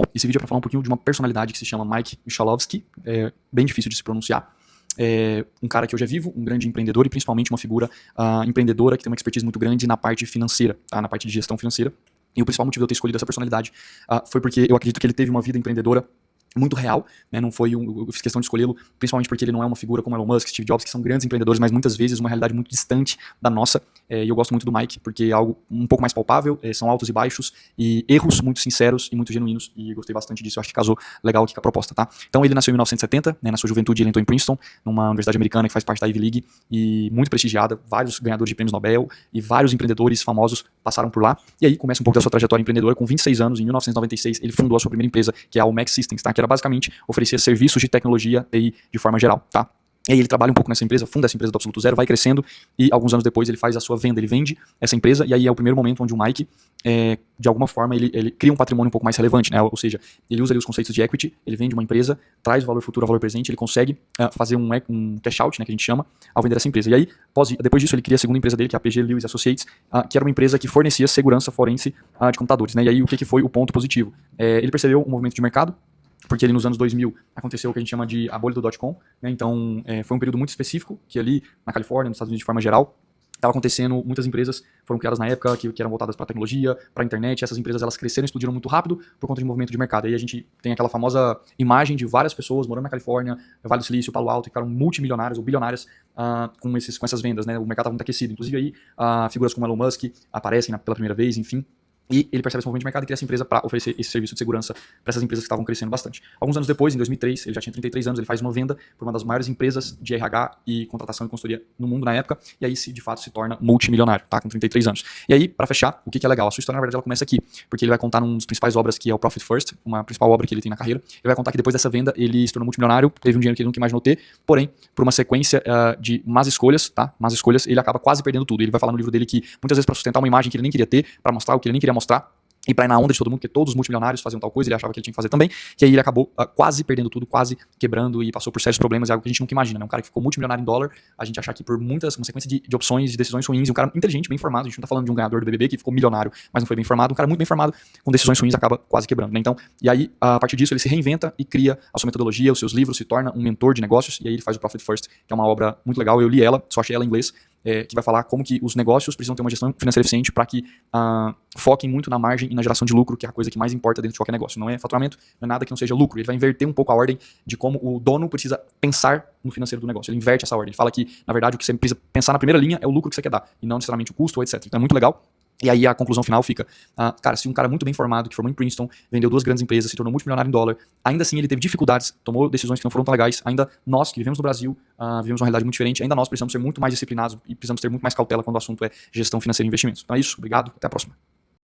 Bom, esse vídeo é para falar um pouquinho de uma personalidade que se chama Mike Michalowski, é bem difícil de se pronunciar. É um cara que hoje é vivo, um grande empreendedor e principalmente uma figura empreendedora que tem uma expertise muito grande na parte financeira, tá? Na parte de gestão financeira. E o principal motivo de eu ter escolhido essa personalidade foi porque eu acredito que ele teve uma vida empreendedora muito real, né? Não foi eu fiz questão de escolhê-lo, principalmente porque ele não é uma figura como Elon Musk, Steve Jobs, que são grandes empreendedores, mas muitas vezes uma realidade muito distante da nossa, e eu gosto muito do Mike, porque é algo um pouco mais palpável, são altos e baixos, e erros muito sinceros e muito genuínos, e eu gostei bastante disso, eu acho que casou legal aqui com a proposta, tá? Então ele nasceu em 1970, né? Na sua juventude ele entrou em Princeton, numa universidade americana que faz parte da Ivy League, e muito prestigiada, vários ganhadores de prêmios Nobel, e vários empreendedores famosos passaram por lá, e aí começa um pouco da sua trajetória empreendedora. Com 26 anos, em 1996, ele fundou a sua primeira empresa, que é a Omex Systems, tá? Que era basicamente oferecia serviços de tecnologia TI de forma geral, tá? E aí ele trabalha um pouco nessa empresa, funda essa empresa do absoluto zero, vai crescendo e alguns anos depois ele faz a sua venda, ele vende essa empresa e aí é o primeiro momento onde o Mike, de alguma forma, ele cria um patrimônio um pouco mais relevante, né? Ou seja, ele usa ali os conceitos de equity, ele vende uma empresa, traz o valor futuro ao valor presente, ele consegue fazer um cash out, né, que a gente chama, ao vender essa empresa. E aí, depois disso, ele cria a segunda empresa dele, que é a PG Lewis Associates, que era uma empresa que fornecia segurança forense de computadores, né? E aí o que foi o ponto positivo? Ele percebeu um movimento de mercado, porque ali nos anos 2000 aconteceu o que a gente chama de a bolha do .com, né? Então foi um período muito específico, que ali na Califórnia, nos Estados Unidos de forma geral, estava acontecendo, muitas empresas foram criadas na época que eram voltadas para a tecnologia, para a internet, essas empresas elas cresceram e explodiram muito rápido por conta de movimento de mercado. Aí a gente tem aquela famosa imagem de várias pessoas morando na Califórnia, Vale do Silício, Palo Alto, que ficaram multimilionários ou bilionários com essas vendas, né? O mercado estava muito aquecido. Inclusive aí figuras como Elon Musk aparecem pela primeira vez, enfim. E ele percebe esse movimento de mercado e cria essa empresa para oferecer esse serviço de segurança para essas empresas que estavam crescendo bastante. Alguns anos depois, em 2003, ele já tinha 33 anos, ele faz uma venda por uma das maiores empresas de RH e contratação e consultoria no mundo na época, e aí de fato se torna multimilionário, tá? Com 33 anos. E aí, para fechar, o que é legal? A sua história, na verdade, ela começa aqui, porque ele vai contar num dos principais obras que é o Profit First, uma principal obra que ele tem na carreira. Ele vai contar que depois dessa venda, ele se tornou multimilionário, teve um dinheiro que ele nunca imaginou ter, porém, por uma sequência de más escolhas, tá? Más escolhas, ele acaba quase perdendo tudo. Ele vai falar no livro dele que, muitas vezes, para sustentar uma imagem que ele nem queria ter, para mostrar o que ele nem queria mostrar, e pra ir na onda de todo mundo, porque todos os multimilionários faziam tal coisa, ele achava que ele tinha que fazer também, que aí ele acabou quase perdendo tudo, quase quebrando e passou por sérios problemas, é algo que a gente nunca imagina, né? Um cara que ficou multimilionário em dólar, a gente achar que por uma sequência de opções, de decisões ruins, e um cara inteligente, bem formado, a gente não tá falando de um ganhador do BBB que ficou milionário, mas não foi bem formado, um cara muito bem formado, com decisões ruins, acaba quase quebrando, né? Então, e aí, a partir disso, ele se reinventa e cria a sua metodologia, os seus livros, se torna um mentor de negócios, e aí ele faz o Profit First, que é uma obra muito legal, eu li ela, só achei ela em inglês, que vai falar como que os negócios precisam ter uma gestão financeira eficiente para que foquem muito na margem e na geração de lucro, que é a coisa que mais importa dentro de qualquer negócio. Não é faturamento, não é nada que não seja lucro. Ele vai inverter um pouco a ordem de como o dono precisa pensar no financeiro do negócio. Ele inverte essa ordem. Ele fala que, na verdade, o que você precisa pensar na primeira linha é o lucro que você quer dar, e não necessariamente o custo, etc. Então é muito legal. E aí a conclusão final fica, cara, se um cara muito bem formado, que formou em Princeton, vendeu 2 grandes empresas, se tornou multimilionário em dólar, ainda assim ele teve dificuldades, tomou decisões que não foram tão legais, ainda nós que vivemos no Brasil, vivemos uma realidade muito diferente, ainda nós precisamos ser muito mais disciplinados e precisamos ter muito mais cautela quando o assunto é gestão financeira e investimentos. Então é isso, obrigado, até a próxima.